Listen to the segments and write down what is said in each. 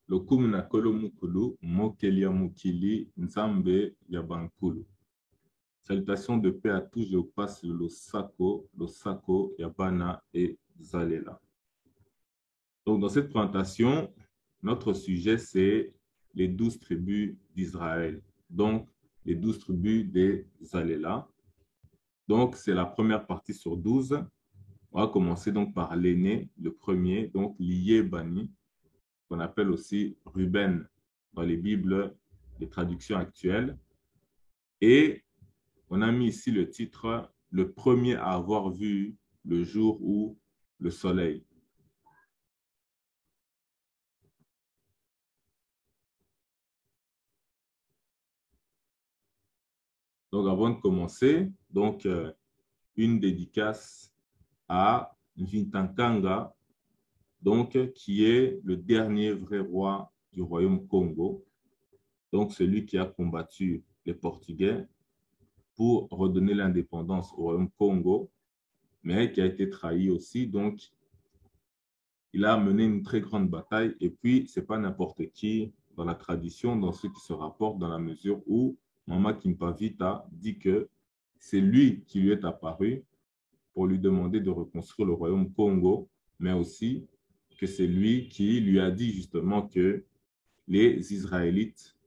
Lokumu na kolo mukulu, mokelia mukili, nzambe yabankulu. Salutations de paix à tous, je passe le Sako, Yabana et Zalela. Donc, dans cette présentation, notre sujet, c'est les 12 tribus d'Israël. Donc, les 12 tribus des Zalela. Donc, c'est la première partie sur 12. On va commencer donc par l'aîné, le premier, donc Lié Bani, qu'on appelle aussi Ruben dans les Bibles, les traductions actuelles. Et on a mis ici le titre « Le premier à avoir vu le jour ou le soleil ». Donc, avant de commencer, donc, une dédicace à Nvintankanga, donc, qui est le dernier vrai roi du royaume Congo, donc celui qui a combattu les Portugais pour redonner l'indépendance au royaume Congo, mais qui a été trahi aussi. Donc, il a mené une très grande bataille et puis, ce n'est pas n'importe qui dans la tradition, dans ce qui se rapporte, dans la mesure où Mama Kimpavita dit que c'est lui qui lui est apparu pour lui demander de reconstruire le royaume Congo, mais aussi que c'est lui qui lui a dit justement que les Israélites,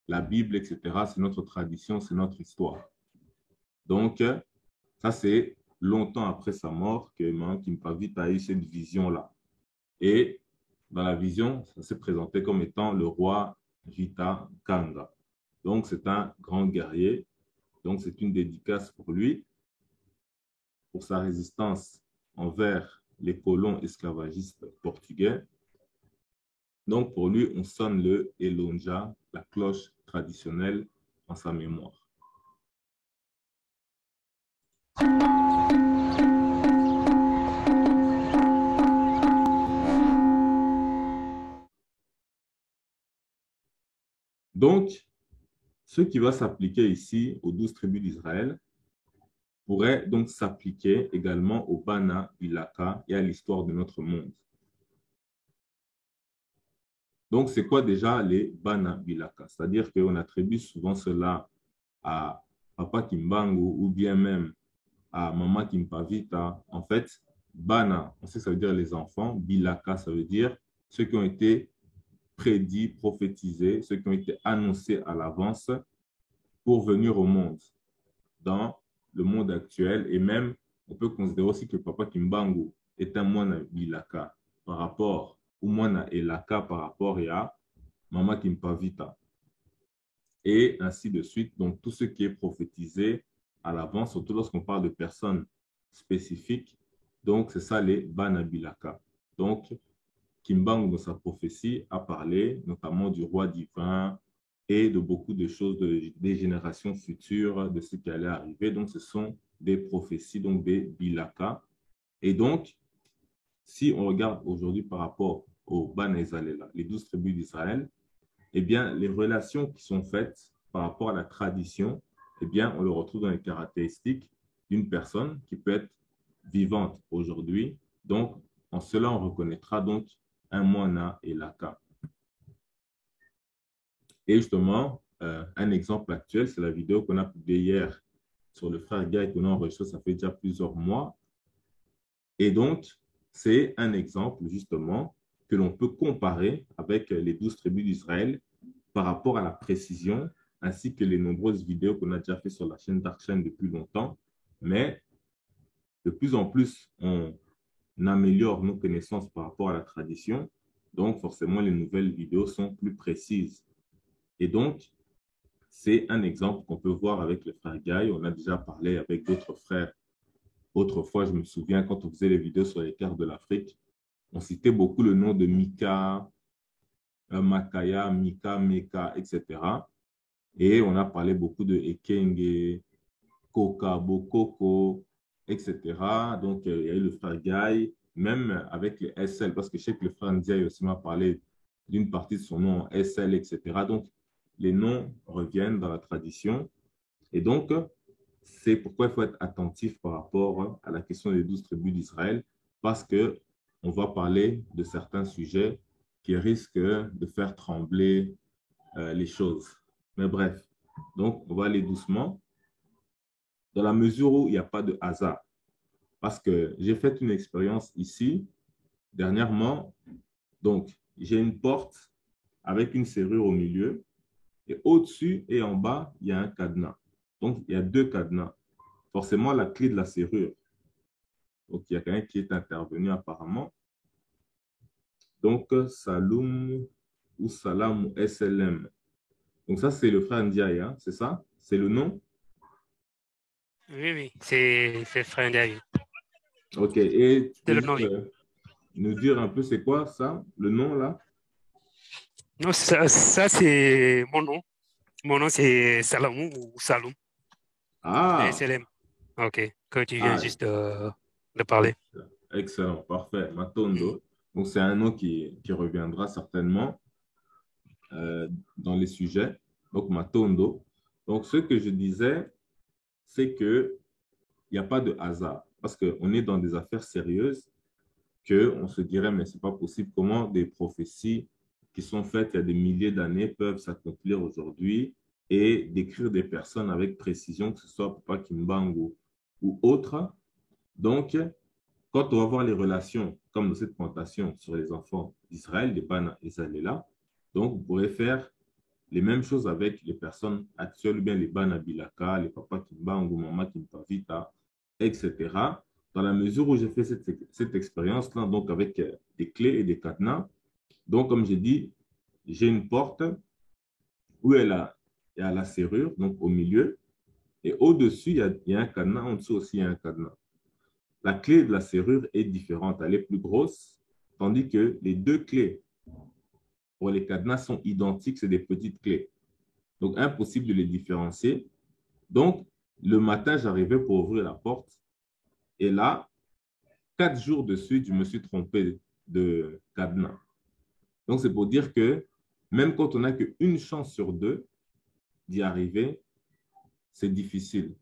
la Bible, etc., c'est notre tradition, c'est notre histoire. Donc, ça, c'est longtemps après sa mort que Mama Kimpavita a eu cette vision-là. Et dans la vision, ça s'est présenté comme étant le roi Vita Kanga. Donc, c'est un grand guerrier. Donc, c'est une dédicace pour lui, pour sa résistance envers les colons esclavagistes portugais. Donc, pour lui, on sonne le Elonja, la cloche traditionnelle, en sa mémoire. Donc, ce qui va s'appliquer ici aux 12 tribus d'Israël pourrait donc s'appliquer également au Bana Bilaka et à l'histoire de notre monde. Donc, c'est quoi déjà les Bana Bilaka? C'est-à-dire qu'on attribue souvent cela à Papa Kimbangu ou bien même à Mama Kimpavita. En fait, Bana, on sait que ça veut dire les enfants. Bilaka, ça veut dire ceux qui ont été prédits, prophétisés, ceux qui ont été annoncés à l'avance pour venir au monde, dans le monde actuel. Et même, on peut considérer aussi que Papa Kimbangu est un Mwana Bilaka par rapport, ou Mwana Elaka par rapport à Mama Kimpavita. Et ainsi de suite. Donc, tout ce qui est prophétisé à l'avance, surtout lorsqu'on parle de personnes spécifiques. Donc, c'est ça les Banabilaka. Donc, Kimbangu, dans sa prophétie, a parlé notamment du roi divin et de beaucoup de choses des générations futures, de ce qui allait arriver. Donc, ce sont des prophéties, donc des Bilaka. Et donc, si on regarde aujourd'hui par rapport aux Bana Zalela, les 12 tribus d'Israël, eh bien, les relations qui sont faites par rapport à la tradition, eh bien, on le retrouve dans les caractéristiques d'une personne qui peut être vivante aujourd'hui. Donc, en cela, on reconnaîtra donc un Moana et Laka. Et justement, un exemple actuel, c'est la vidéo qu'on a publiée hier sur le frère Guy qu'on a enregistré, ça fait déjà plusieurs mois. Et donc, c'est un exemple, justement, que l'on peut comparer avec les 12 tribus d'Israël par rapport à la précision, ainsi que les nombreuses vidéos qu'on a déjà fait sur la chaîne Dark Chain depuis longtemps. Mais de plus en plus, on améliore nos connaissances par rapport à la tradition. Donc, forcément, les nouvelles vidéos sont plus précises. Et donc, c'est un exemple qu'on peut voir avec le frère Guy. On a déjà parlé avec d'autres frères. Autrefois, je me souviens, quand on faisait les vidéos sur les cartes de l'Afrique, on citait beaucoup le nom de Mika, Makaya, Mika, Meka, etc. Et on a parlé beaucoup de Ekenge, Koka, Bokoko, etc. Donc, il y a eu le frère Guy, même avec les SL, parce que je sais que le frère Ndiaye aussi m'a parlé d'une partie de son nom SL, etc. Donc, les noms reviennent dans la tradition. Et donc, c'est pourquoi il faut être attentif par rapport à la question des 12 tribus d'Israël, parce qu'on va parler de certains sujets qui risque de faire trembler les choses. Mais bref, donc on va aller doucement, dans la mesure où il n'y a pas de hasard. Parce que j'ai fait une expérience ici, dernièrement. Donc, j'ai une porte avec une serrure au milieu, et au-dessus et en bas, il y a un cadenas. Donc, il y a deux cadenas. Forcément, la clé de la serrure. Donc, il y a quelqu'un qui est intervenu apparemment. Donc, Saloum ou Salam ou SLM. Donc, ça, c'est le frère Ndiaye, hein, c'est ça? C'est le nom? Oui, oui, c'est Frère Ndiaye. OK. Et tu C'est peux le juste nom, oui. nous dire un peu c'est quoi ça, le nom là? Non, ça c'est mon nom. Mon nom, c'est Salamou ou Saloum, mais Ah, SLM. OK, que tu viens ah, juste de parler. excellent, excellent, parfait. Matondo. Donc, c'est un nom qui reviendra certainement dans les sujets. Donc, Matondo. Donc, ce que je disais, c'est qu'il n'y a pas de hasard parce qu'on est dans des affaires sérieuses qu'on se dirait, mais ce n'est pas possible. Comment des prophéties qui sont faites il y a des milliers d'années peuvent s'accomplir aujourd'hui et décrire des personnes avec précision, que ce soit Papa Kimbangu ou autre. Donc, quand on va voir les relations, comme dans cette plantation sur les enfants d'Israël, des Bana Israéliens, donc vous pourrez faire les mêmes choses avec les personnes actuelles, ou bien les Bana Bilaka, les Papa Kimbangu, Mama Kimpavita, etc. Dans la mesure où j'ai fait cette expérience-là, donc avec des clés et des cadenas, donc comme j'ai dit, j'ai une porte où il y a la serrure, donc au milieu, et au-dessus, il y a un cadenas, en dessous aussi, il y a un cadenas. La clé de la serrure est différente, elle est plus grosse, tandis que les deux clés pour les cadenas sont identiques, c'est des petites clés. Donc, impossible de les différencier. Donc, le matin, j'arrivais pour ouvrir la porte, et là, 4 jours de suite, je me suis trompé de cadenas. Donc, c'est pour dire que même quand on n'a qu'une chance sur deux d'y arriver, c'est difficile.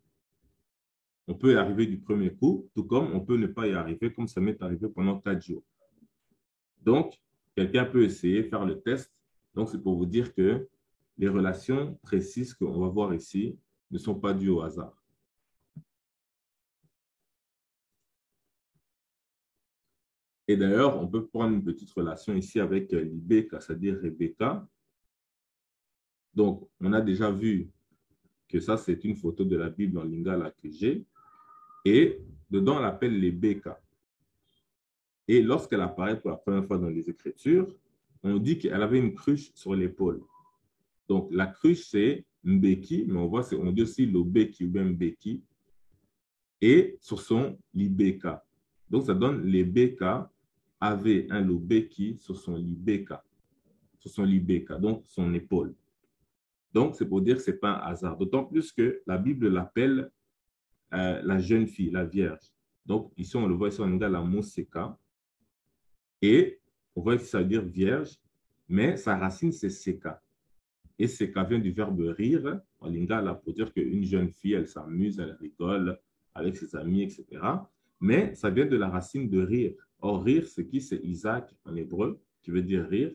On peut y arriver du premier coup, tout comme on peut ne pas y arriver, comme ça m'est arrivé pendant 4 jours. Donc, quelqu'un peut essayer, faire le test. Donc, c'est pour vous dire que les relations précises qu'on va voir ici ne sont pas dues au hasard. Et d'ailleurs, on peut prendre une petite relation ici avec Libeka, c'est-à-dire Rebecca. Donc, on a déjà vu que ça, c'est une photo de la Bible en lingala que j'ai. Et dedans, on l'appelle Lebeka. Et lorsqu'elle apparaît pour la première fois dans les Écritures, on dit qu'elle avait une cruche sur l'épaule. Donc, la cruche, c'est Mbeki, mais on dit aussi Lobeki ou bien Mbeki, et sur son Libeka. Donc, ça donne Lebeka avait un Lobeki sur son Libeka, donc son épaule. Donc, c'est pour dire que ce n'est pas un hasard. D'autant plus que la Bible l'appelle la jeune fille, la vierge. Donc, ici, on le voit ici en anglais, la Moseka. Et on voit que ça veut dire vierge, mais sa racine, c'est Seka. Et Seka vient du verbe rire en lingala pour dire qu'une jeune fille, elle s'amuse, elle rigole avec ses amis, etc. Mais ça vient de la racine de rire. Or, rire, c'est qui? C'est Isaac en hébreu, qui veut dire rire,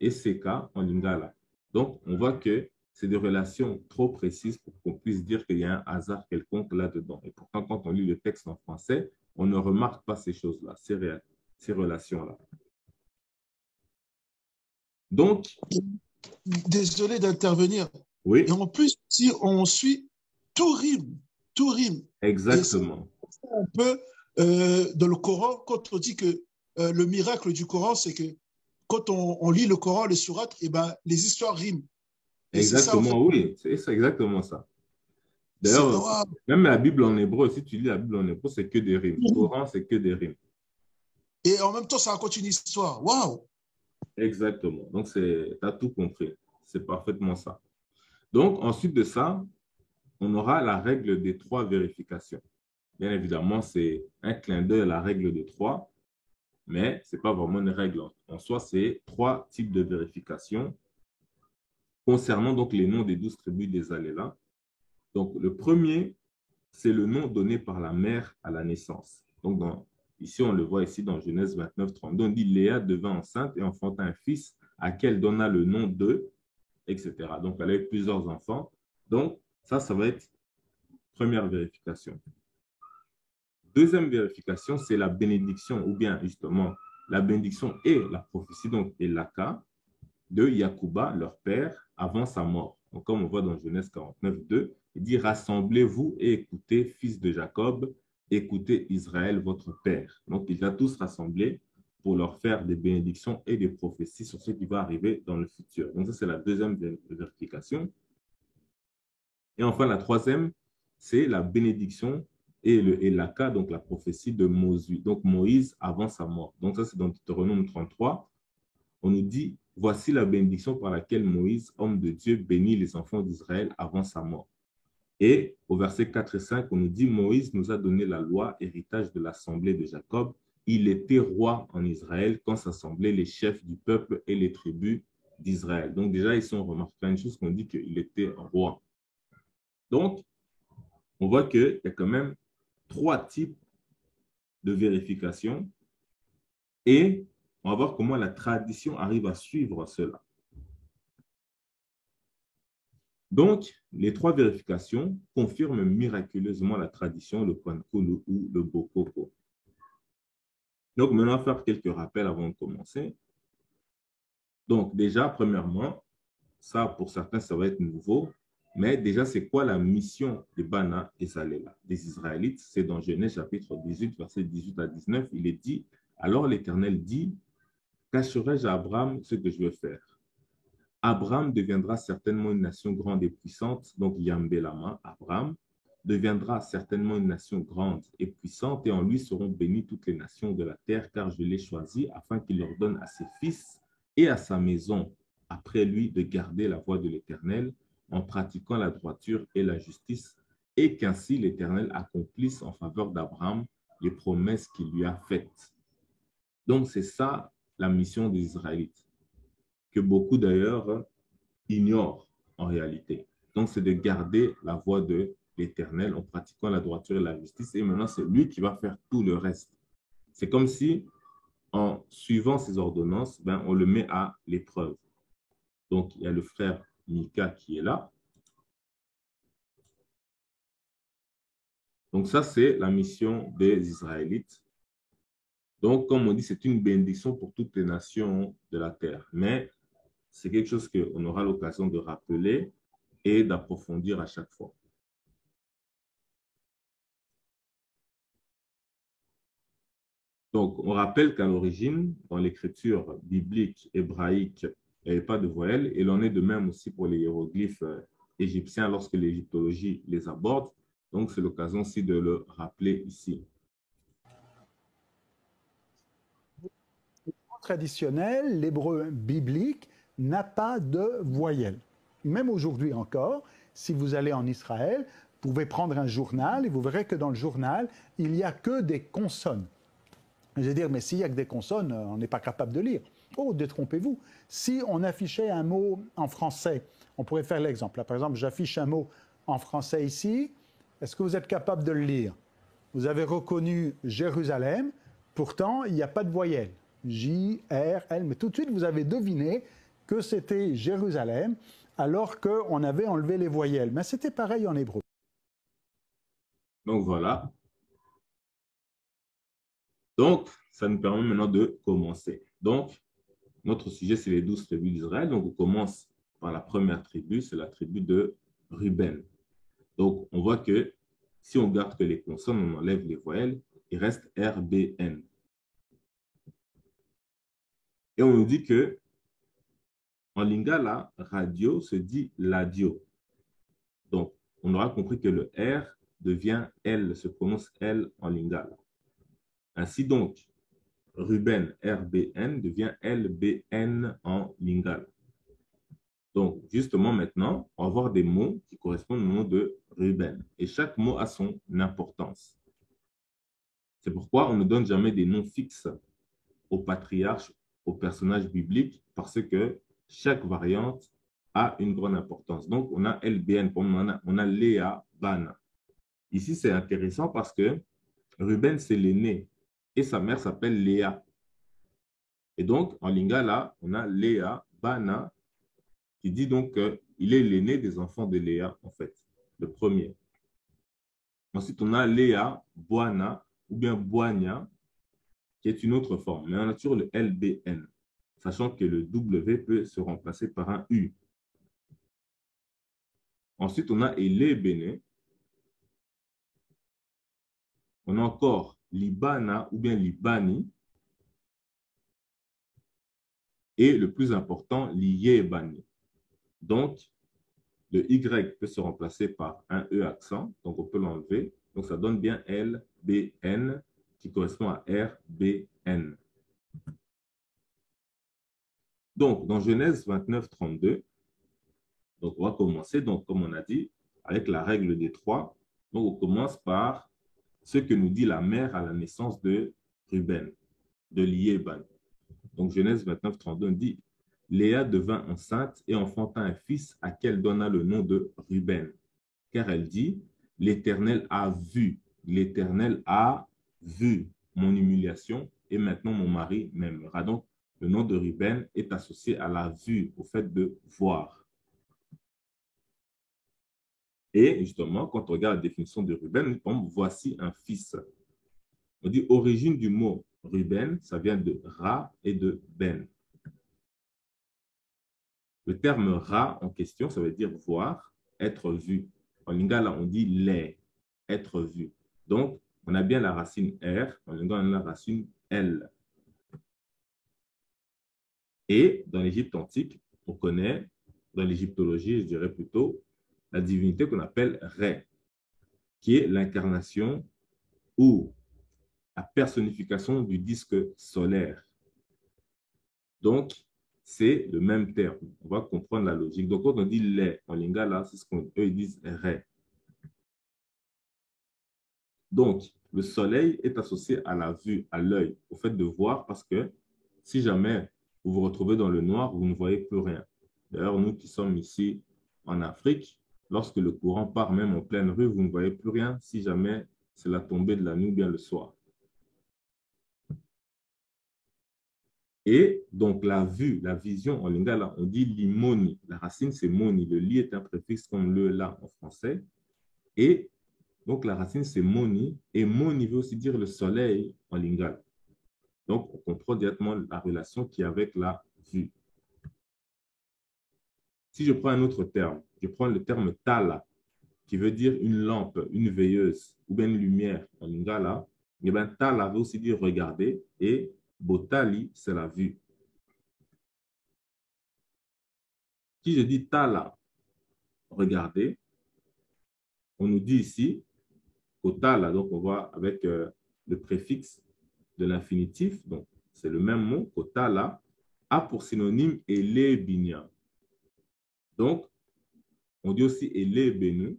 et Seka en lingala. Donc, on voit que c'est des relations trop précises pour qu'on puisse dire qu'il y a un hasard quelconque là-dedans. Et pourtant, quand on lit le texte en français, on ne remarque pas ces choses-là, ces relations-là. Donc, désolé d'intervenir. oui, Et en plus, si on suit, tout rime, tout rime. exactement. Et c'est un peu dans le Coran, quand on dit que le miracle du Coran, c'est que quand on lit le Coran, les sourates, et ben, les histoires riment. Et c'est ça, en fait. Exactement, oui, c'est exactement ça. C'est D'ailleurs, wow. même la Bible en hébreu, si tu lis la Bible en hébreu, c'est que des rimes. Le Coran, c'est que des rimes. Et en même temps, ça raconte une histoire. Waouh! Exactement. Donc, tu as tout compris. C'est parfaitement ça. Donc, ensuite de ça, on aura la règle des 3 vérifications. Bien évidemment, c'est un clin d'œil à la règle de 3, mais ce n'est pas vraiment une règle en soi. C'est 3 types de vérifications concernant donc les noms des 12 tribus des Alélas. Donc, le premier, c'est le nom donné par la mère à la naissance. Donc, dans Ici, on le voit ici dans Genèse 29, 32. On dit Léa devint enceinte et enfanta un fils à qui elle donna le nom de, etc. Donc, elle a eu plusieurs enfants. Donc, ça va être première vérification. Deuxième vérification, c'est la bénédiction, ou bien justement la bénédiction et la prophétie, donc Elaka, de Yacouba, leur père, avant sa mort. Donc, comme on voit dans Genèse 49, 2, il dit « Rassemblez-vous et écoutez, fils de Jacob, écoutez Israël, votre père. » Donc, il a tous rassemblés pour leur faire des bénédictions et des prophéties sur ce qui va arriver dans le futur. Donc, ça, c'est la deuxième vérification. Et enfin, la troisième, c'est la bénédiction et le Elaka, donc la prophétie de Moïse. Donc, Moïse avant sa mort. Donc, ça, c'est dans Deutéronome 33. On nous dit, voici la bénédiction par laquelle Moïse, homme de Dieu, bénit les enfants d'Israël avant sa mort. Et au verset 4 et 5, on nous dit, Moïse nous a donné la loi, héritage de l'assemblée de Jacob. Il était roi en Israël quand s'assemblaient les chefs du peuple et les tribus d'Israël. Donc déjà, ici, on remarque une chose qu'on dit qu'il était roi. Donc, on voit qu'il y a quand même 3 types de vérification et on va voir comment la tradition arrive à suivre cela. Donc, les 3 vérifications confirment miraculeusement la tradition, le Kwankulu ou le Bokoko. Donc, maintenant, on va faire quelques rappels avant de commencer. Donc, déjà, premièrement, ça, pour certains, ça va être nouveau, mais déjà, c'est quoi la mission de Bana et Salela, des Israélites? C'est dans Genèse chapitre 18, verset 18 à 19, il est dit, « Alors l'Éternel dit, cacherai-je à Abraham ce que je veux faire? Abraham deviendra certainement une nation grande et puissante, donc Yambelama, Abraham, deviendra certainement une nation grande et puissante, et en lui seront bénies toutes les nations de la terre, car je l'ai choisi afin qu'il leur donne à ses fils et à sa maison, après lui, de garder la voie de l'Éternel, en pratiquant la droiture et la justice, et qu'ainsi l'Éternel accomplisse en faveur d'Abraham les promesses qu'il lui a faites. » Donc, c'est ça la mission des Israélites, que beaucoup d'ailleurs ignorent en réalité. Donc, c'est de garder la voie de l'Éternel en pratiquant la droiture et la justice. Et maintenant, c'est lui qui va faire tout le reste. C'est comme si, en suivant ces ordonnances, on le met à l'épreuve. Donc, il y a le frère Mika qui est là. Donc, ça, c'est la mission des Israélites. Donc, comme on dit, c'est une bénédiction pour toutes les nations de la terre. Mais c'est quelque chose qu'on aura l'occasion de rappeler et d'approfondir à chaque fois. Donc, on rappelle qu'à l'origine, dans l'écriture biblique hébraïque, il n'y avait pas de voyelle, et il en est de même aussi pour les hiéroglyphes égyptiens lorsque l'égyptologie les aborde. Donc, c'est l'occasion aussi de le rappeler ici. Traditionnel, l'hébreu biblique n'a pas de voyelle. Même aujourd'hui encore, si vous allez en Israël, vous pouvez prendre un journal et vous verrez que dans le journal, il n'y a que des consonnes. Je vais dire, mais s'il n'y a que des consonnes, on n'est pas capable de lire. Oh, détrompez-vous. Si on affichait un mot en français, on pourrait faire l'exemple. Là, par exemple, j'affiche un mot en français ici. Est-ce que vous êtes capable de le lire? Vous avez reconnu Jérusalem, pourtant, il n'y a pas de voyelle. J, R, L, mais tout de suite, vous avez deviné que c'était Jérusalem, alors qu'on avait enlevé les voyelles. Mais c'était pareil en hébreu. Donc, voilà. Donc, ça nous permet maintenant de commencer. Donc, notre sujet, c'est les 12 tribus d'Israël. Donc, on commence par la première tribu, c'est la tribu de Ruben. Donc, on voit que si on garde que les consonnes, on enlève les voyelles, il reste RBN. Et on nous dit que en lingala, radio se dit ladio. Donc, on aura compris que le R devient L, se prononce L en lingala. Ainsi donc, Ruben, RBN, devient LBN en lingala. Donc, justement, maintenant, on va voir des mots qui correspondent au nom de Ruben. Et chaque mot a son importance. C'est pourquoi on ne donne jamais des noms fixes aux patriarches, aux personnages bibliques, parce que chaque variante a une grande importance. Donc, on a LBN, on a Léa, Bana. Ici, c'est intéressant parce que Ruben, c'est l'aîné et sa mère s'appelle Léa. Et donc, en lingala, on a Léa, Bana, qui dit donc qu'il est l'aîné des enfants de Léa, en fait, le premier. Ensuite, on a Léa, Boana, ou bien Boania, qui est une autre forme. Mais on a toujours le LBN, sachant que le W peut se remplacer par un U. Ensuite, on a Elébene. On a encore Libana ou bien Libani. Et le plus important, Liébani. Donc, le Y peut se remplacer par un E accent, donc on peut l'enlever. Donc, ça donne bien LBN qui correspond à RBN. Donc, dans Genèse 29, 32, donc on va commencer, donc, comme on a dit, avec la règle des 3. Donc, on commence par ce que nous dit la mère à la naissance de Ruben, de Liéban. Donc, Genèse 29, 32 dit « Léa devint enceinte et enfanta un fils à qui elle donna le nom de Ruben. Car elle dit « L'Éternel a vu mon humiliation et maintenant mon mari m'aimera. » Donc, le nom de Ruben est associé à la vue, au fait de voir. Et justement, quand on regarde la définition de Ruben, on voici un fils. On dit origine du mot Ruben, ça vient de Ra et de Ben. Le terme Ra en question, ça veut dire voir, être vu. En lingala, on dit les, être vu. Donc, on a bien la racine R, en lingala, on a la racine L. Et dans l'Égypte antique, on connaît, dans l'égyptologie, je dirais plutôt, la divinité qu'on appelle Ré, qui est l'incarnation ou la personnification du disque solaire. Donc, c'est le même terme. On va comprendre la logique. Donc, quand on dit les en lingala, c'est ce qu'eux disent Ré. Donc, le soleil est associé à la vue, à l'œil, au fait de voir, parce que si jamais vous vous retrouvez dans le noir, vous ne voyez plus rien. D'ailleurs, nous qui sommes ici en Afrique, lorsque le courant part même en pleine rue, vous ne voyez plus rien si jamais c'est la tombée de la nuit ou bien le soir. Et donc, la vue, la vision en lingala, on dit limoni. La racine, c'est moni. Le li est un préfixe comme le la en français. Et donc, la racine, c'est moni. Et moni veut aussi dire le soleil en lingala. Donc, on comprend directement la relation qu'il y a avec la vue. Si je prends un autre terme, je prends le terme tala, qui veut dire une lampe, une veilleuse, ou bien une lumière en lingala, et bien tala veut aussi dire regarder, et botali, c'est la vue. Si je dis tala, regarder, on nous dit ici, tala, donc on voit avec le préfixe de l'infinitif, donc c'est le même mot, tala, a pour synonyme elebinia. Donc, on dit aussi elebenu,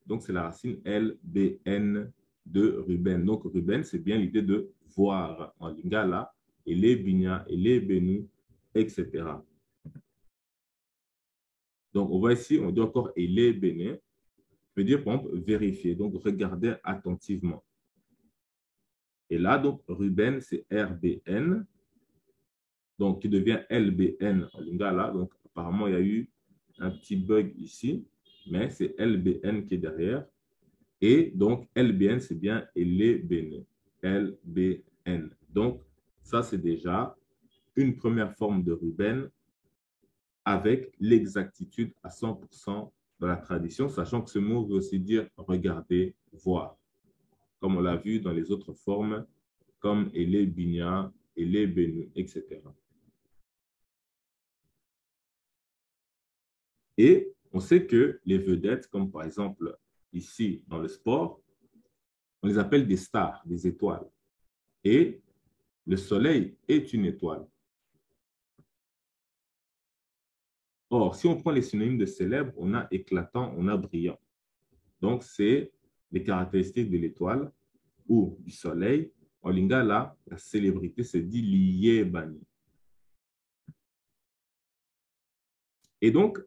donc c'est la racine LBN de Ruben. Donc, Ruben, c'est bien l'idée de voir en lingala, elebinia, elebenu, etc. Donc, on voit ici, on dit encore elebene, veut dire, par exemple, vérifier, donc regarder attentivement. Et là, donc, Ruben, c'est RBN, donc qui devient LBN en lingala. Donc, apparemment, il y a eu un petit bug ici, mais c'est LBN qui est derrière. Et donc, LBN, c'est bien Elebene. LBN. Donc, ça, c'est déjà une première forme de Ruben avec l'exactitude à 100% de la tradition, sachant que ce mot veut aussi dire regarder, voir, comme on l'a vu dans les autres formes, comme Elebinia, Elebenu, etc. Et on sait que les vedettes, comme par exemple ici dans le sport, on les appelle des stars, des étoiles. Et le soleil est une étoile. Or, si on prend les synonymes de célèbre, on a éclatant, on a brillant. Donc, c'est les caractéristiques de l'étoile ou du soleil. En lingala, la célébrité se dit liyebani. Et donc,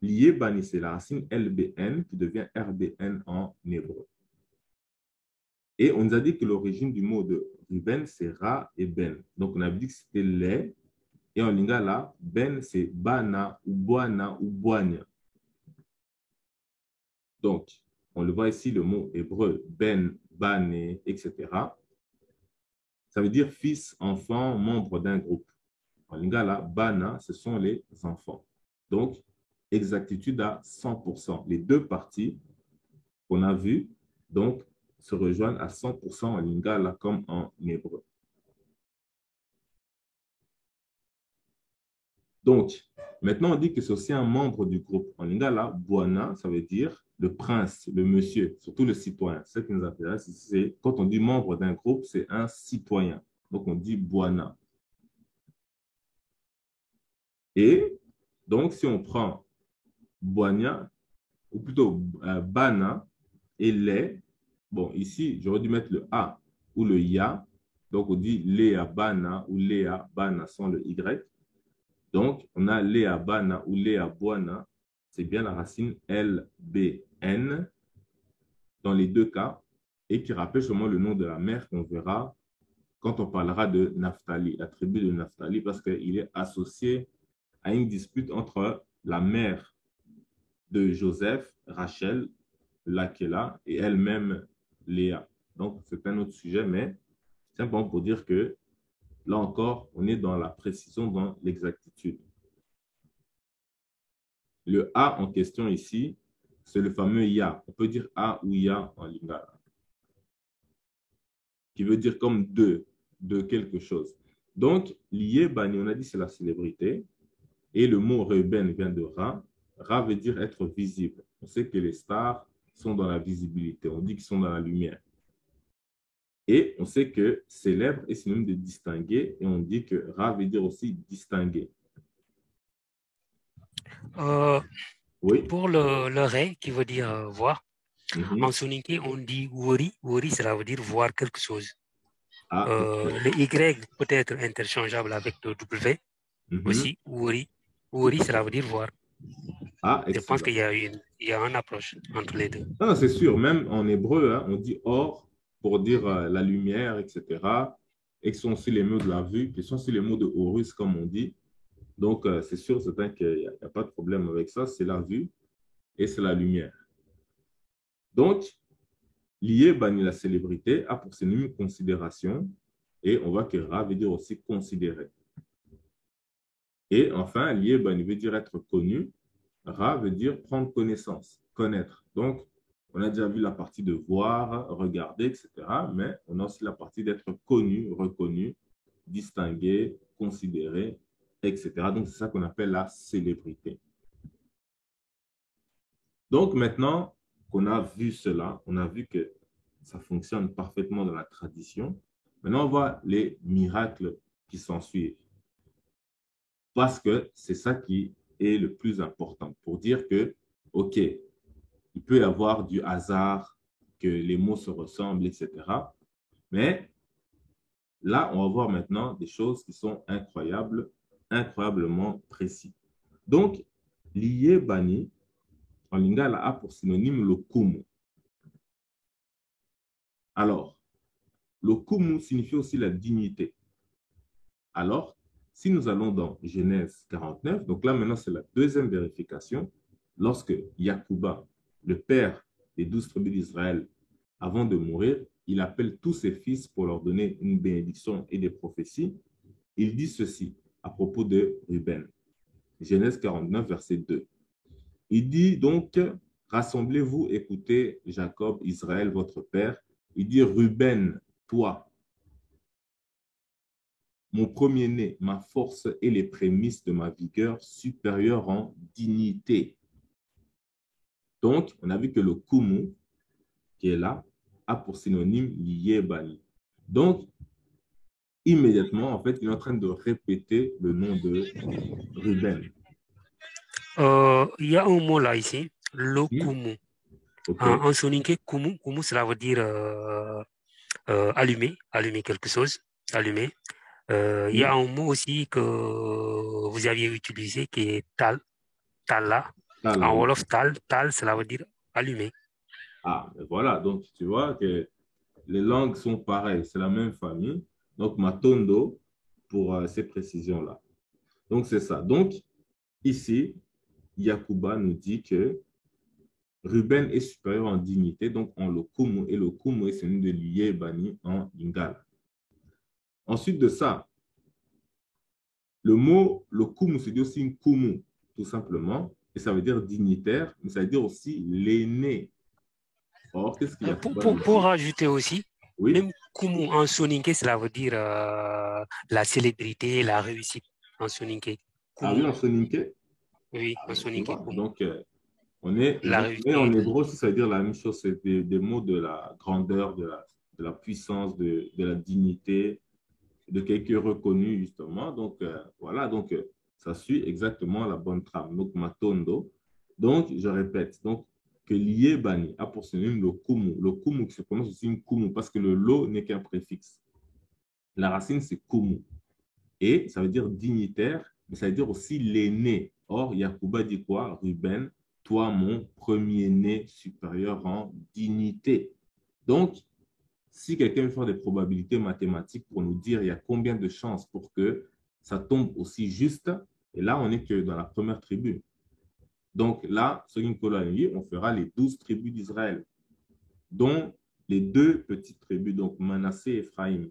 liyebani, c'est la racine LBN qui devient RBN en hébreu. Et on nous a dit que l'origine du mot de Ruben, c'est Ra et Ben. Donc, on a dit que c'était les. Et en lingala, Ben, c'est Bana ou Boana ou Boania. Donc, on le voit ici, le mot hébreu, Ben, Bane, etc. Ça veut dire fils, enfant, membre d'un groupe. En lingala, Bana, ce sont les enfants. Donc, exactitude à 100%. Les deux parties qu'on a vues, donc, se rejoignent à 100% en lingala comme en hébreu. Donc, maintenant, on dit que c'est aussi un membre du groupe. En lingala, Boana, ça veut dire le prince, le monsieur, surtout le citoyen. Ce qui nous intéresse, c'est quand on dit membre d'un groupe, c'est un citoyen. Donc, on dit Boana. Et donc, si on prend Boania, ou plutôt Bana et les, bon, ici, j'aurais dû mettre le A ou le Ya. Donc, on dit Léa Bana ou Léa Bana sans le Y. Donc, on a Léa Bana ou Léa Boana. C'est bien la racine LBN dans les deux cas et qui rappelle seulement le nom de la mère qu'on verra quand on parlera de Naphtali, la tribu de Naphtali, parce qu'il est associé à une dispute entre la mère de Joseph, Rachel, Laquela, et elle-même, Léa. Donc, c'est un autre sujet, mais simplement pour dire que là encore, on est dans la précision, dans l'exactitude. Le A en question ici, c'est le fameux Ya. On peut dire A ou Ya en lingala, qui veut dire comme deux, de quelque chose. Donc, lié, Bani, on a dit c'est la célébrité, et le mot Reuben vient de Ra. Ra veut dire être visible. On sait que les stars sont dans la visibilité, on dit qu'ils sont dans la lumière. Et on sait que célèbre est synonyme de distinguer, et on dit que Ra veut dire aussi distinguer. Oui. Pour le ré, qui veut dire voir, en soninké, on dit wori. Wori, cela veut dire voir quelque chose. Le Y peut être interchangeable avec le W aussi. Wori. Wori, cela veut dire voir. Je pense qu'il y a une approche entre les deux. Non, c'est sûr. Même en hébreu, hein, on dit or pour dire la lumière, etc. Et ce sont aussi les mots de la vue, qui sont aussi les mots de Horus, comme on dit. Donc, c'est sûr, certain qu'il n'y a pas de problème avec ça. C'est la vue et c'est la lumière. Donc, lié, Bani, la célébrité, a pour synonyme considération. Et on voit que Ra veut dire aussi considérer. Et enfin, lié, Bani veut dire être connu. Ra veut dire prendre connaissance, connaître. Donc, on a déjà vu la partie de voir, regarder, etc. Mais on a aussi la partie d'être connu, reconnu, distingué, considéré, etc. Donc, c'est ça qu'on appelle la célébrité. Donc, maintenant qu'on a vu cela, on a vu que ça fonctionne parfaitement dans la tradition. Maintenant, on voit les miracles qui s'en suivent. Parce que c'est ça qui est le plus important pour dire que, OK, il peut y avoir du hasard, que les mots se ressemblent, etc. Mais là, on va voir maintenant des choses qui sont incroyables, incroyablement précis. Donc, lié Bani, en lingala, a pour synonyme le kumu. Alors, le kumu signifie aussi la dignité. Alors, si nous allons dans Genèse 49, donc là maintenant c'est la deuxième vérification, lorsque Yacouba, le père des 12 tribus d'Israël, avant de mourir, il appelle tous ses fils pour leur donner une bénédiction et des prophéties. Il dit ceci à propos de Ruben. Genèse 49, verset 2. Il dit donc, rassemblez-vous, écoutez Jacob, Israël, votre père. Il dit, Ruben, toi, mon premier-né, ma force et les prémices de ma vigueur supérieure en dignité. Donc, on a vu que le kumu, qui est là, a pour synonyme lié Bani. Donc, immédiatement, en fait, il est en train de répéter le nom de Ruben. Il y a un mot là ici, le kumu. Okay. En soninké, kumu, cela veut dire allumer quelque chose, allumer. Il y a un mot aussi que vous aviez utilisé qui est tal, tala. En wolof, tal, cela veut dire allumer. Ah, voilà. Donc, tu vois que les langues sont pareilles, c'est la même famille. Donc, Matondo pour ces précisions-là. Donc, c'est ça. Donc, ici, Yakuba nous dit que Ruben est supérieur en dignité, donc en Lokumu, et Lokumu est celui de Liyebani en Lingala. Ensuite de ça, le mot Lokumu se dit aussi Nkumu, tout simplement, et ça veut dire dignitaire, mais ça veut dire aussi l'aîné. Or, qu'est-ce qu'il y a pour rajouter aussi, oui? Même Kumu en soninké, cela veut dire la célébrité, la réussite en soninké. Ah oui, en soninké? Oui, en soninké. Donc, on est, mais en hébreu, ça veut dire la même chose, c'est des mots de la grandeur, de la puissance, de la dignité, de quelqu'un reconnu, justement. Donc, voilà, donc ça suit exactement la bonne trame. Donc, Matondo. Donc, je répète, donc, que Liyebani a pour synonyme le kumu. Le kumu qui se prononce aussi une kumu parce que le lo n'est qu'un préfixe. La racine, c'est kumu. Et ça veut dire dignitaire, mais ça veut dire aussi l'aîné. Or, Yakuba dit quoi? Ruben, toi, mon premier-né supérieur en dignité. Donc, si quelqu'un veut faire des probabilités mathématiques pour nous dire il y a combien de chances pour que ça tombe aussi juste, et là, on n'est que dans la première tribu. Donc là, sur une colonie, on fera les 12 tribus d'Israël, dont les 2 petites tribus, donc Manassé et Ephraïm.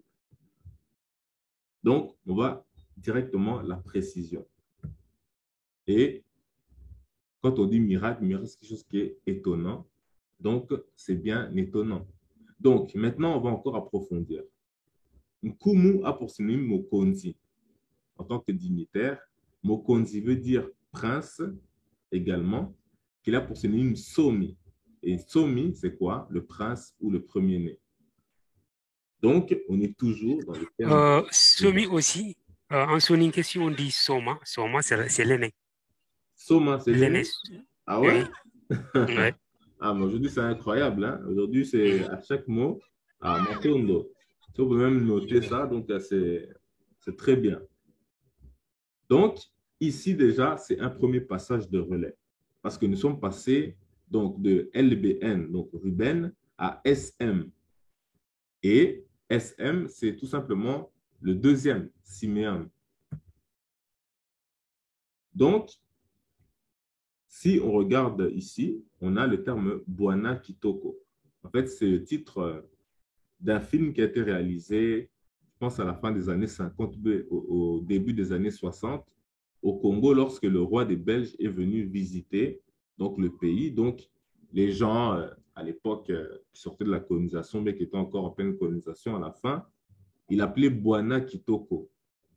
Donc, on va directement la précision. Et quand on dit miracle, c'est quelque chose qui est étonnant. Donc, c'est bien étonnant. Donc, maintenant, on va encore approfondir. Nkumu a pour synonyme Mokonzi. En tant que dignitaire, Mokonzi veut dire prince également, qu'il a pour synonyme Somi. Et Somi, c'est quoi? Le prince ou le premier-né. Donc, on est toujours dans le terme... Somi aussi, en soninké, si on dit Soma, Soma, c'est l'aîné. Soma, c'est l'aîné? Ah ouais? Oui. Ouais. Ah, mais aujourd'hui, c'est incroyable. Hein? Aujourd'hui, c'est à chaque mot, ah, Matondo. On peut même noter ça, donc c'est très bien. Donc, ici déjà, c'est un premier passage de relais. Parce que nous sommes passés donc, de LBN, donc Ruben, à SM. Et SM, c'est tout simplement le deuxième, Siméon. Donc, si on regarde ici, on a le terme Bwana Kitoko. En fait, c'est le titre d'un film qui a été réalisé, je pense, à la fin des années 50, au début des années 60, au Congo, lorsque le roi des Belges est venu visiter donc, le pays. Donc, les gens, à l'époque, qui sortaient de la colonisation, mais qui étaient encore en pleine colonisation à la fin, il appelait Bwana Kitoko.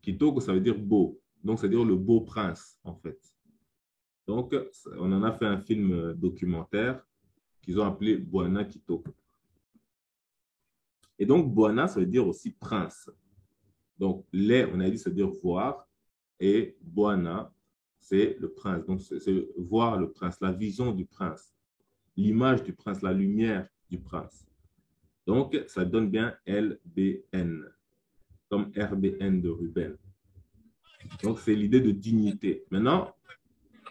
Kitoko, ça veut dire beau. Donc, ça veut dire le beau prince, en fait. Donc, on en a fait un film documentaire qu'ils ont appelé Bwana Kitoko. Et donc, Bwana, ça veut dire aussi prince. Donc, les, on a dit, ça veut dire voir. Et Bwana, c'est le prince. Donc, c'est voir le prince, la vision du prince, l'image du prince, la lumière du prince. Donc, ça donne bien LBN, comme RBN de Ruben. Donc, c'est l'idée de dignité. Maintenant,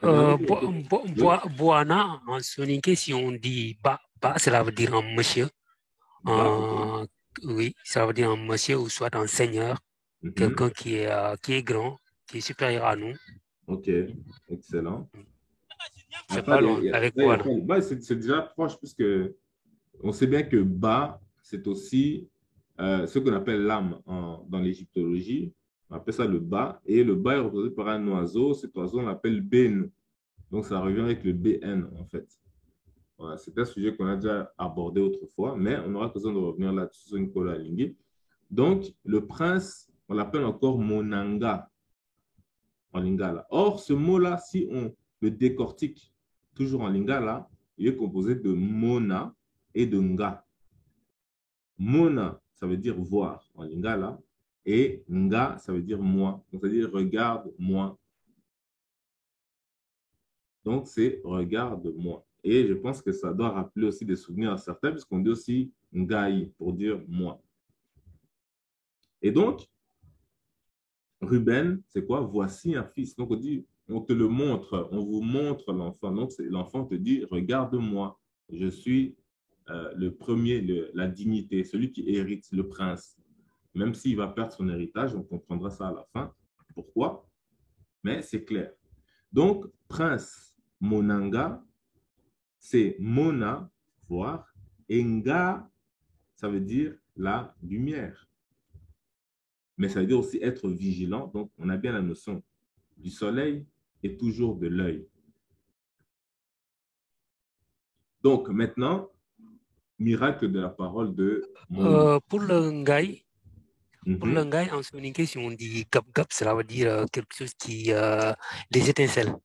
Bwana, en soninké, si on dit ba, cela veut dire un monsieur. Oui, ça veut dire un monsieur ou soit un seigneur, quelqu'un qui est grand, qui est supérieur à nous. Ok, excellent. C'est pas loin avec Bwana. C'est déjà proche puisque on sait bien que Ba, c'est aussi ce qu'on appelle l'âme dans l'égyptologie. On appelle ça le Ba. Et le Ba est représenté par un oiseau. Cet oiseau, on l'appelle Ben. Donc, ça revient avec le BN, en fait. Voilà, c'est un sujet qu'on a déjà abordé autrefois, mais on aura besoin de revenir là-dessus sur Nicolas Lingui. Donc, le prince, on l'appelle encore Monanga en lingala. Or, ce mot-là, si on le décortique toujours en lingala, il est composé de Mona et de Nga. Mona, ça veut dire voir en lingala, et Nga, ça veut dire moi. Donc, ça veut dire regarde-moi. Donc, c'est regarde-moi. Et je pense que ça doit rappeler aussi des souvenirs à certains, puisqu'on dit aussi Ngai pour dire moi. Et donc, Ruben, c'est quoi? Voici un fils. Donc, on dit, on te le montre, on vous montre l'enfant. Donc, l'enfant te dit, regarde-moi, je suis le premier, la dignité, celui qui hérite, le prince. Même s'il va perdre son héritage, on comprendra ça à la fin. Pourquoi? Mais c'est clair. Donc, prince Monanga, c'est Mona, voir, et Nga, ça veut dire la lumière. Mais ça veut dire aussi être vigilant. Donc, on a bien la notion du soleil et toujours de l'œil. Donc, maintenant, miracle de la parole de Moïse. Pour le Ngai, en soninké, si on dit gap, cela veut dire quelque chose qui... les étincelles.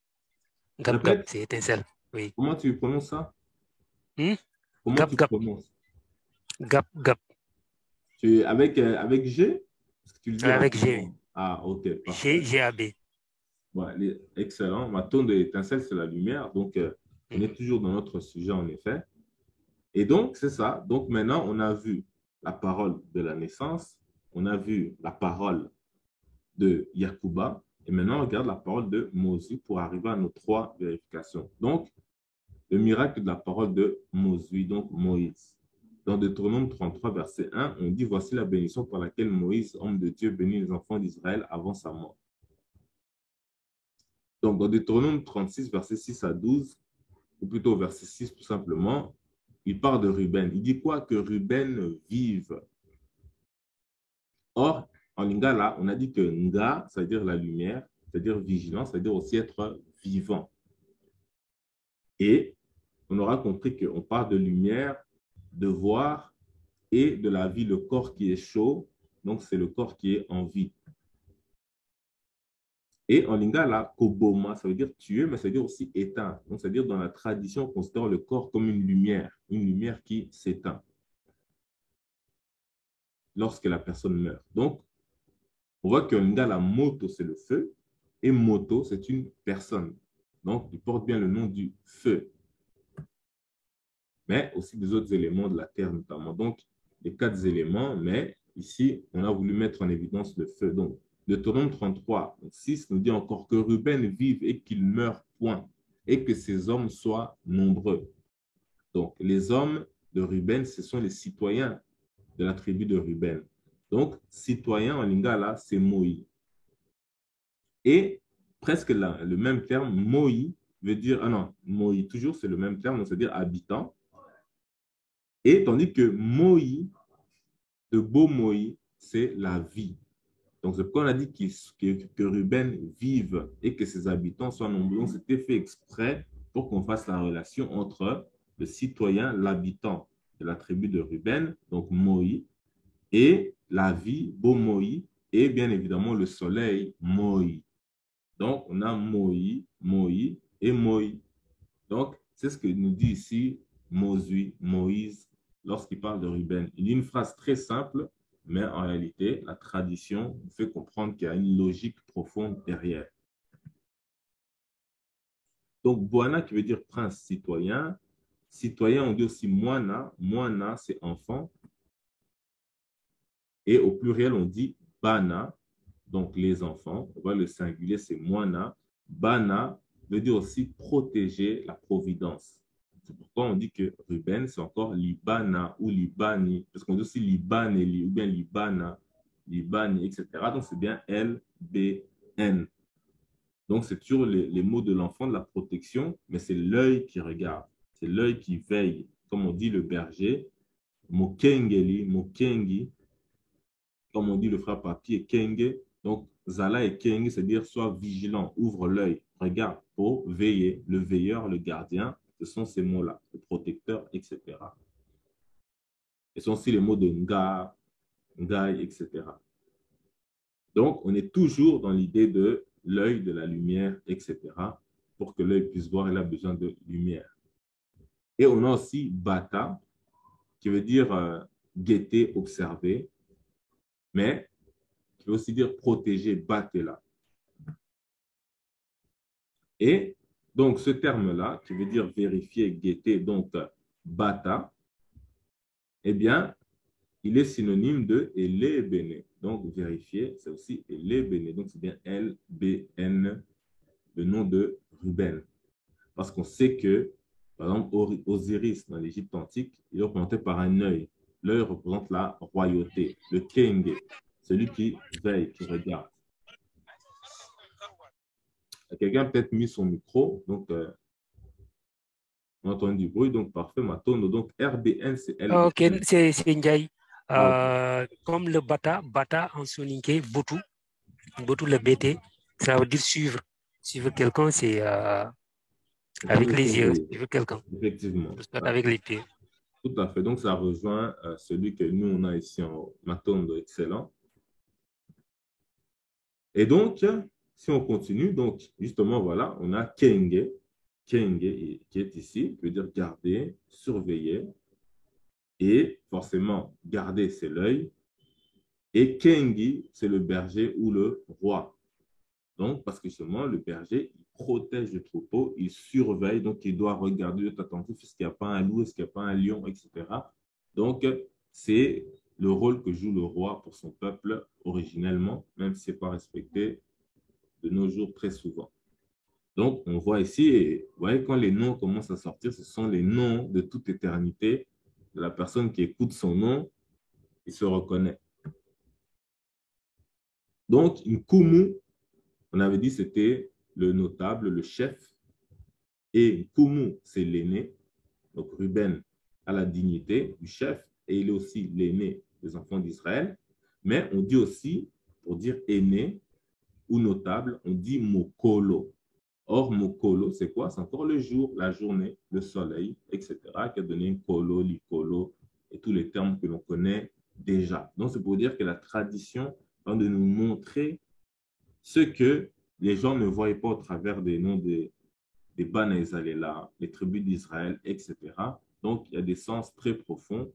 Gap, c'est étincelle. Oui. Comment tu prononces ça? Comment Gap, tu prononces? Gap. Avec G? Tu le dis avec G. Ah, ok. Parfait. G-A-B. Ouais, excellent. Ma tonne de l'étincelle, c'est la lumière. Donc, on est toujours dans notre sujet, en effet. Et donc, c'est ça. Donc, maintenant, on a vu la parole de la naissance. On a vu la parole de Yacouba. Et maintenant, on regarde la parole de Moïse pour arriver à nos 3 vérifications. Donc, le miracle de la parole de Moïse, donc Moïse. Dans Deutéronome 33, verset 1, on dit « Voici la bénédiction par laquelle Moïse, homme de Dieu, bénit les enfants d'Israël avant sa mort. » Donc, dans Deutéronome 36, verset 6 à 12, ou plutôt verset 6 tout simplement, il parle de Ruben. Il dit quoi? Que Ruben vive. Or, en lingala, on a dit que Nga, ça veut dire la lumière, c'est-à-dire vigilant, ça veut dire aussi être vivant. Et on aura compris qu'on parle de lumière, de voir et de la vie, le corps qui est chaud, donc c'est le corps qui est en vie. Et en lingala, koboma, ça veut dire tuer, mais ça veut dire aussi éteindre. Donc, ça veut dire dans la tradition, on considère le corps comme une lumière qui s'éteint lorsque la personne meurt. Donc, on voit que la moto, c'est le feu, et moto, c'est une personne. Donc, il porte bien le nom du feu. Mais aussi des autres éléments de la terre, notamment. Donc, les 4 éléments, mais ici, on a voulu mettre en évidence le feu. Donc, Deutéronome 33, 6 nous dit encore que Ruben vive et qu'il meure point, et que ses hommes soient nombreux. Donc, les hommes de Ruben, ce sont les citoyens de la tribu de Ruben. Donc, citoyen en lingala, c'est Moïse. Et presque le même terme, Moïse, veut dire, Moïse, toujours c'est le même terme, c'est-à-dire habitant. Et tandis que Moïse, de beau Moïse, c'est la vie. Donc, c'est pourquoi on a dit que Ruben vive et que ses habitants soient nombreux. Donc, c'était fait exprès pour qu'on fasse la relation entre le citoyen, l'habitant de la tribu de Ruben, donc Moïse, et la vie, beau Moïse, et bien évidemment le soleil, Moïse. Donc, on a Moïse, Moïse et Moïse. Donc, c'est ce que nous dit ici Moïse, lorsqu'il parle de Ruben. Il dit une phrase très simple, mais en réalité, la tradition nous fait comprendre qu'il y a une logique profonde derrière. Donc, Boana qui veut dire prince citoyen. Citoyen, on dit aussi Moana. Moana, c'est enfant. Et au pluriel, on dit Bana, donc les enfants. On voit le singulier, c'est Moana. Bana veut dire aussi protéger la providence. C'est pourquoi on dit que Ruben, c'est encore Libana ou Libani, parce qu'on dit aussi Libaneli ou bien Libana, Libani, etc. Donc, c'est bien L-B-N. Donc, c'est toujours les mots de l'enfant, de la protection, mais c'est l'œil qui regarde, c'est l'œil qui veille. Comme on dit le berger, Mokengeli, Mokengi, comme on dit le frère papier, Kenge. Donc, Zala et Kenge, c'est-à-dire sois vigilant, ouvre l'œil, regarde pour veiller, le veilleur, le gardien. Ce sont ces mots-là, le protecteur, etc. Ce sont aussi les mots de Nga, Ngai, etc. Donc, on est toujours dans l'idée de l'œil, de la lumière, etc. Pour que l'œil puisse voir, il a besoin de lumière. Et on a aussi Bata, qui veut dire guetter, observer, mais qui veut aussi dire protéger, Batela. Et donc, ce terme-là, qui veut dire vérifier, guetter, donc Bata, eh bien, il est synonyme de Elébene. Donc, vérifier, c'est aussi Elébene. Donc, c'est bien L-B-N, le nom de Ruben. Parce qu'on sait que Par exemple, Osiris, dans l'Égypte antique, il est représenté par un œil. L'œil représente la royauté. Le Kenge, celui qui veille, qui regarde. Quelqu'un a peut-être mis son micro, donc on entend du bruit, donc parfait, Matondo. Donc RBN, c'est elle. Ok, c'est Ndiaye. Comme le bata en soninké, botou le BT, ça veut dire suivre. Suivre quelqu'un, c'est avec les yeux, suivre quelqu'un. Effectivement. Avec les pieds. Tout à fait. Donc, ça rejoint celui que nous, on a ici en Matondo, excellent. Et donc, si on continue, donc, justement, voilà, on a Kenge. Kenge qui est ici, qui veut dire garder, surveiller. Et forcément, garder, c'est l'œil. Et Kengi, c'est le berger ou le roi. Donc, parce que justement, le berger, il protège le troupeau, il surveille, donc il doit regarder, il est attentif, est-ce qu'il n'y a pas un loup, est-ce qu'il n'y a pas un lion, etc. Donc, c'est le rôle que joue le roi pour son peuple originellement, même si ce n'est pas respecté de nos jours très souvent. Donc, on voit ici, et vous voyez, quand les noms commencent à sortir, ce sont les noms de toute éternité. De la personne qui écoute son nom, il se reconnaît. Donc, une Kumu, on avait dit c'était le notable, le chef. Et Kumu, c'est l'aîné. Donc, Ruben a la dignité du chef et il est aussi l'aîné des enfants d'Israël. Mais on dit aussi, pour dire aîné ou notable, on dit Mokolo. Or, Mokolo, c'est quoi? C'est encore le jour, la journée, le soleil, etc., qui a donné Kolo, Likolo et tous les termes que l'on connaît déjà. Donc, c'est pour dire que la tradition va de nous montrer ce que les gens ne voyaient pas au travers des noms des Bana Esalela, les tribus d'Israël, etc. Donc, il y a des sens très profonds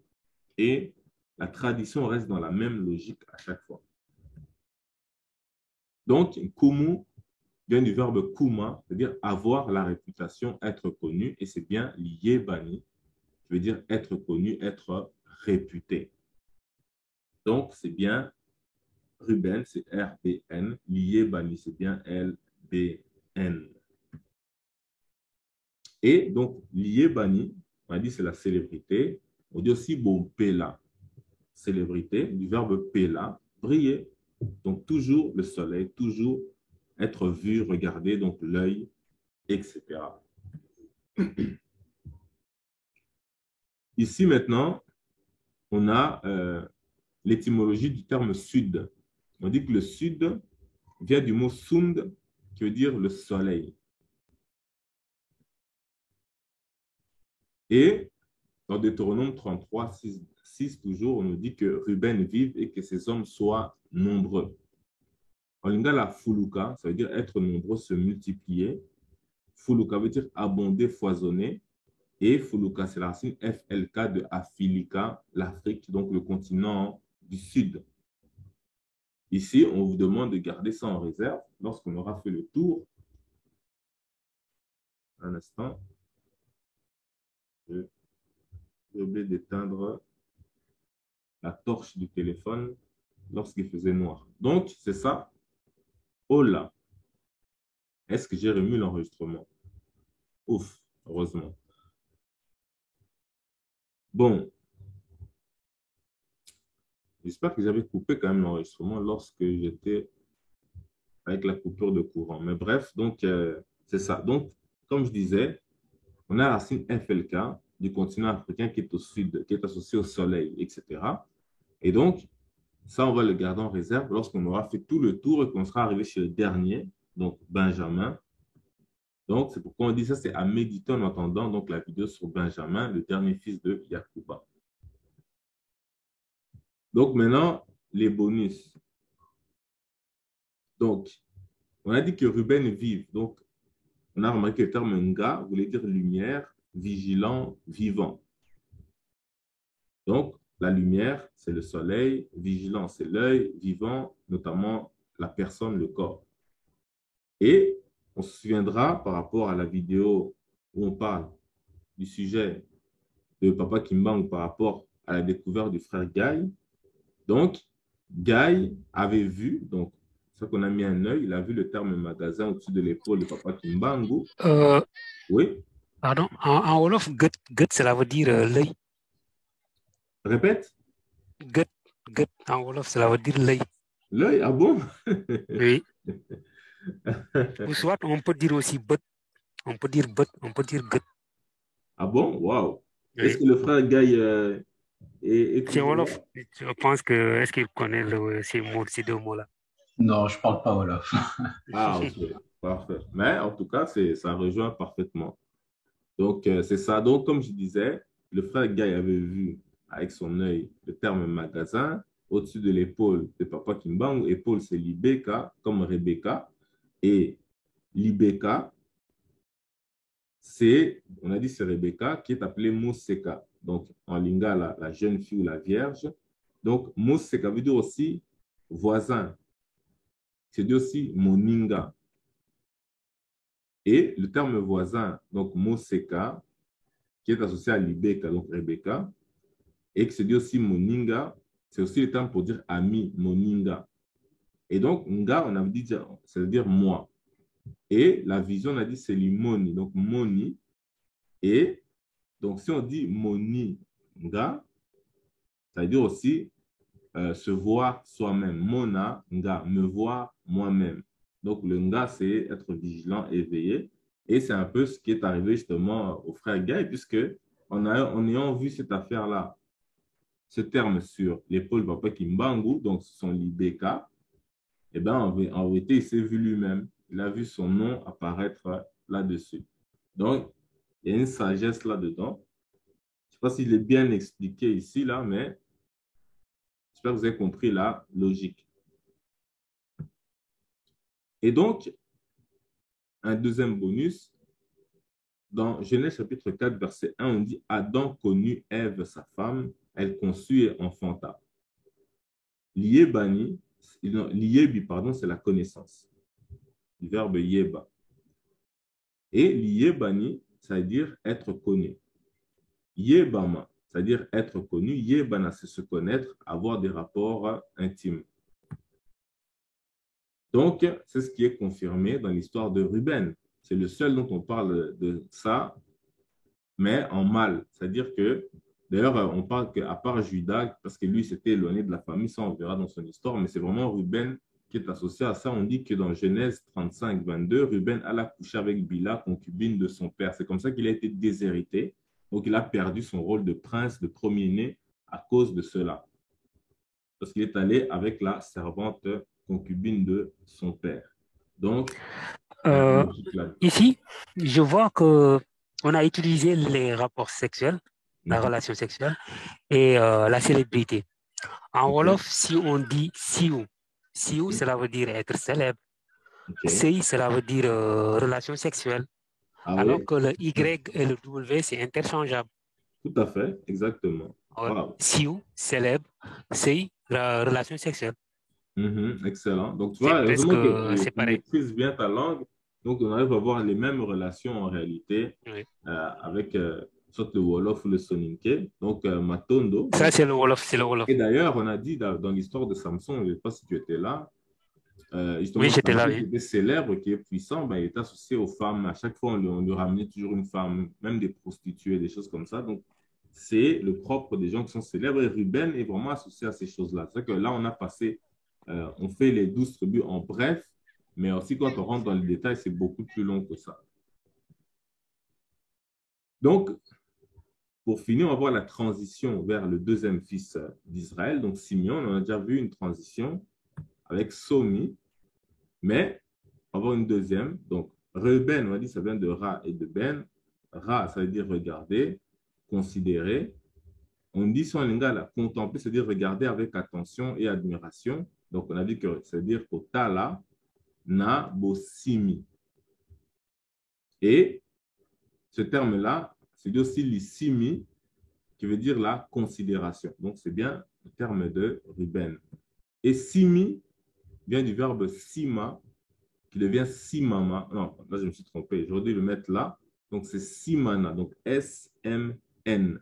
et la tradition reste dans la même logique à chaque fois. Donc, Kumu vient du verbe Kuma, c'est-à-dire avoir la réputation, être connu, et c'est bien lié bani, qui veut dire être connu, être réputé. Donc, c'est bien Ruben, c'est R-B-N, lié bani, c'est bien L-B-N. Et donc, lié bani, on a dit c'est la célébrité, on dit aussi bon pela, célébrité, du verbe pela, briller. Donc, toujours le soleil, toujours être vu, regarder, donc l'œil, etc. Ici, maintenant, on a l'étymologie du terme sud. On dit que le sud vient du mot sund, qui veut dire le soleil. Et dans Deutéronome 33, 6 toujours, on nous dit que Ruben vive et que ses hommes soient nombreux. En lingala, fuluka, ça veut dire être nombreux, se multiplier. Fuluka veut dire abonder, foisonner. Et Fuluka, c'est la racine FLK de Afilika, l'Afrique, donc le continent du Sud. Ici, on vous demande de garder ça en réserve lorsqu'on aura fait le tour. Un instant. J'ai oublié d'éteindre la torche du téléphone lorsqu'il faisait noir. Donc, c'est ça. Hola. Est-ce que j'ai remis l'enregistrement? Ouf, heureusement. Bon. J'espère que j'avais coupé quand même l'enregistrement lorsque j'étais avec la coupure de courant. Mais bref, donc, c'est ça. Donc, comme je disais, on a la racine FLK du continent africain qui est au sud, qui est associé au soleil, etc. Et donc, ça, on va le garder en réserve lorsqu'on aura fait tout le tour et qu'on sera arrivé chez le dernier, donc Benjamin. Donc, c'est pourquoi on dit ça, c'est à méditer en entendant donc, la vidéo sur Benjamin, le dernier fils de Yacouba. Donc, maintenant, les bonus. Donc, on a dit que Ruben vive. Donc, on a remarqué que le terme nga voulait dire lumière, vigilant, vivant. Donc, la lumière, c'est le soleil, vigilant, c'est l'œil, vivant, notamment la personne, le corps. Et on se souviendra par rapport à la vidéo où on parle du sujet de Papa Kimbang par rapport à la découverte du frère Gaï. Donc, Gaï avait vu, donc, c'est ça qu'on a mis un œil, il a vu le terme magasin au-dessus de l'épaule de Papa Kimbangu. Euh, Oui. Pardon, en Wolof, gut, cela veut dire l'œil. Répète. Gut, en Wolof, cela veut dire l'œil. L'œil, ah bon? Oui. Ou soit, on peut dire aussi but. On peut dire but, on peut dire gut. Ah bon? Waouh. Oui. Est-ce que le frère Gaï est C'est toujours Wolof. là? Je pense que, est-ce qu'il connaît ces deux mots-là? Non, je ne parle pas Wolof. Ah, ok. Parfait. Mais en tout cas, ça rejoint parfaitement. Donc, c'est ça. Donc, comme je disais, le frère Gaï avait vu avec son œil le terme magasin au-dessus de l'épaule de Papa Kimbangu. Épaule, c'est Libeka, comme Rebecca. Et Libeka, on a dit c'est Rebecca, qui est appelée Mousseka. Donc, en lingala, la jeune fille ou la vierge. Donc, Mousseka veut dire aussi voisin. C'est dit aussi moninga. Et le terme voisin, donc Mousseka, qui est associé à Libeka, donc Rebecca, et que c'est dit aussi moninga, c'est aussi le terme pour dire ami, moninga. Et donc, nga, on a dit, ça veut dire moi. Et la vision, on a dit, c'est limoni, donc moni. Et donc, si on dit moni, nga, ça veut dire aussi se voir soi-même. Mona, nga, me voir moi-même. Donc, le nga, c'est être vigilant, éveillé. Et c'est un peu ce qui est arrivé justement au frère Gaï, puisque en ayant vu cette affaire-là, ce terme sur l'épaule de Papa Kimbangu, donc son Libeka, eh bien, en vérité, il s'est vu lui-même. Il a vu son nom apparaître là-dessus. Donc, il y a une sagesse là-dedans. Je ne sais pas s'il est bien expliqué ici, là, mais j'espère que vous avez compris la logique. Et donc, un deuxième bonus, dans Genèse chapitre 4, verset 1, on dit « Adam connut Ève, sa femme, elle conçut et enfanta. » Liébani, pardon, c'est la connaissance. Le verbe yeba. Et liébani, ça veut dire être connu. Yebama, c'est-à-dire être connu. Yebana, c'est se connaître, avoir des rapports intimes. Donc, c'est ce qui est confirmé dans l'histoire de Ruben. C'est le seul dont on parle de ça, mais en mal. C'est-à-dire que, d'ailleurs, on parle qu'à part Judas, parce que lui s'était éloigné de la famille, ça on verra dans son histoire, mais c'est vraiment Ruben qui est associé à ça. On dit que dans Genèse 35, 22, Ruben alla coucher avec Bila, concubine de son père. C'est comme ça qu'il a été déshérité. Donc, il a perdu son rôle de prince, de premier-né, à cause de cela. Parce qu'il est allé avec la servante concubine de son père. Donc, ici, je vois qu'on a utilisé les rapports sexuels, la relation sexuelle et la célébrité. En Wolof, si on dit siou, siou, cela veut dire être célèbre. Sei, cela veut dire relation sexuelle. Alors que le Y et le W, c'est interchangeable. Tout à fait, exactement. Wow. Siou, célèbre, Sei, relation sexuelle. Excellent. Donc, tu vois, heureusement que tu maîtrises bien ta langue. Donc, on arrive à avoir les mêmes relations en réalité avec soit le Wolof ou le Soninké. Donc, Matondo. Ça, c'est le Wolof, c'est le Wolof. Et d'ailleurs, on a dit dans l'histoire de Samson, je ne sais pas si tu étais là, justement, oui, j'étais là, qui était célèbre, qui est puissant, ben, il est associé aux femmes. À chaque fois, on lui ramenait toujours une femme, même des prostituées, des choses comme ça. Donc, c'est le propre des gens qui sont célèbres. Et Ruben est vraiment associé à ces choses-là. C'est que là, on a passé, on fait les 12 tribus en bref, mais aussi quand on rentre dans les détails, c'est beaucoup plus long que ça. Donc, pour finir, on va voir la transition vers le deuxième fils d'Israël. Donc, Simeon, on a déjà vu une transition avec Somi, mais on va voir une deuxième. Donc, Reuben, on a dit, ça vient de Ra et de Ben. Ra, ça veut dire regarder, considérer. On dit son lingala, contempler, c'est-à-dire regarder avec attention et admiration. Donc, on a dit que ça veut dire Otala na bosimi. Et ce terme-là, c'est aussi l'issimi, qui veut dire la considération. Donc, c'est bien le terme de Ruben. Et simi vient du verbe sima, qui devient simama. Non, là, je me suis trompé. J'aurais dû le mettre là. Donc, c'est simana. Donc, S-M-N.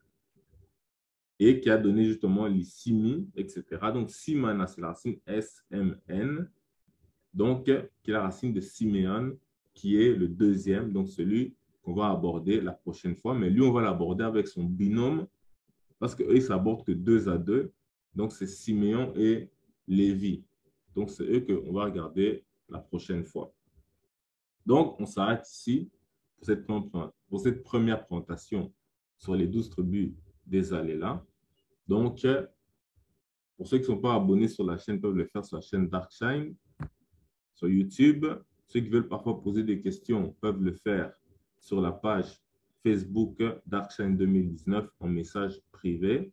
Et qui a donné justement l'issimi, etc. Donc, simana, c'est la racine S-M-N. Donc, qui est la racine de Siméon, qui est le deuxième, donc celui qu'on va aborder la prochaine fois, mais lui, on va l'aborder avec son binôme parce qu'eux, ils ne s'abordent que 2 à 2. Donc, c'est Siméon et Lévi. Donc, c'est eux qu'on va regarder la prochaine fois. Donc, on s'arrête ici pour cette première présentation sur les 12 tribus des Aléla. Donc, pour ceux qui ne sont pas abonnés sur la chaîne, peuvent le faire sur la chaîne Darkshine, sur YouTube. Ceux qui veulent parfois poser des questions peuvent le faire sur la page Facebook Darkshine 2019 en message privé.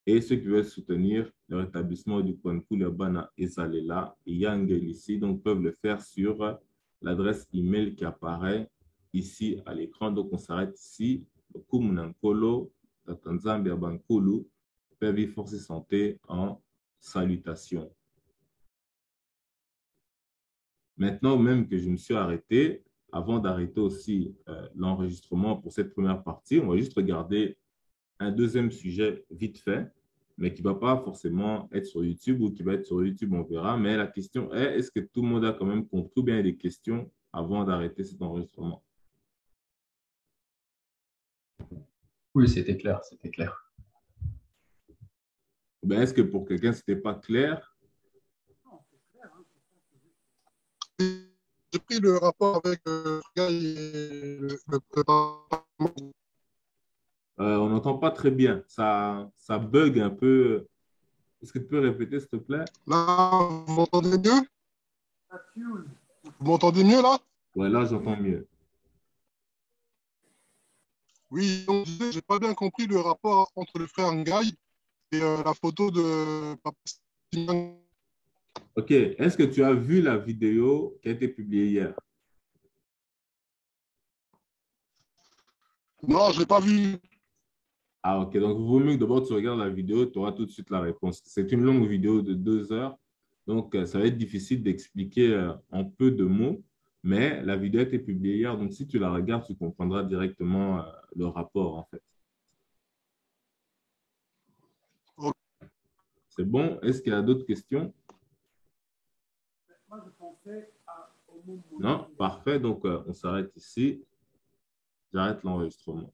Et ceux qui veulent soutenir le rétablissement du Kwanku, le Bana Ezalela et Yangel ici, donc peuvent le faire sur l'adresse email qui apparaît ici à l'écran. Donc on s'arrête ici. Kumunankolo, Tatanzambia Bankulu, Pervi Force et Santé en salutation. Maintenant même que je me suis arrêté, avant d'arrêter aussi l'enregistrement pour cette première partie, on va juste regarder un deuxième sujet vite fait, mais qui ne va pas forcément être sur YouTube ou qui va être sur YouTube, on verra. Mais la question est, est-ce que tout le monde a quand même compris ou bien des questions avant d'arrêter cet enregistrement? Oui, c'était clair, c'était clair. Ben, est-ce que pour quelqu'un, ce n'était pas clair? J'ai pris le rapport avec le gars et on n'entend pas très bien. Ça bug un peu. Est-ce que tu peux répéter, s'il te plaît? Là, vous m'entendez mieux? Vous m'entendez mieux là? Ouais, là, j'entends mieux. Oui, donc je n'ai pas bien compris le rapport entre le frère Ngaï et la photo de Papa Simeon. OK. Est-ce que tu as vu la vidéo qui a été publiée hier? Non, je ne l'ai pas vu. Ah, OK. Donc, il vaut mieux que d'abord tu regardes la vidéo, tu auras tout de suite la réponse. C'est une longue vidéo de 2 heures. Donc, ça va être difficile d'expliquer en peu de mots, mais la vidéo a été publiée hier. Donc, si tu la regardes, tu comprendras directement le rapport, en fait. Ok. C'est bon? Est-ce qu'il y a d'autres questions? Non? Parfait. Donc, on s'arrête ici. J'arrête l'enregistrement.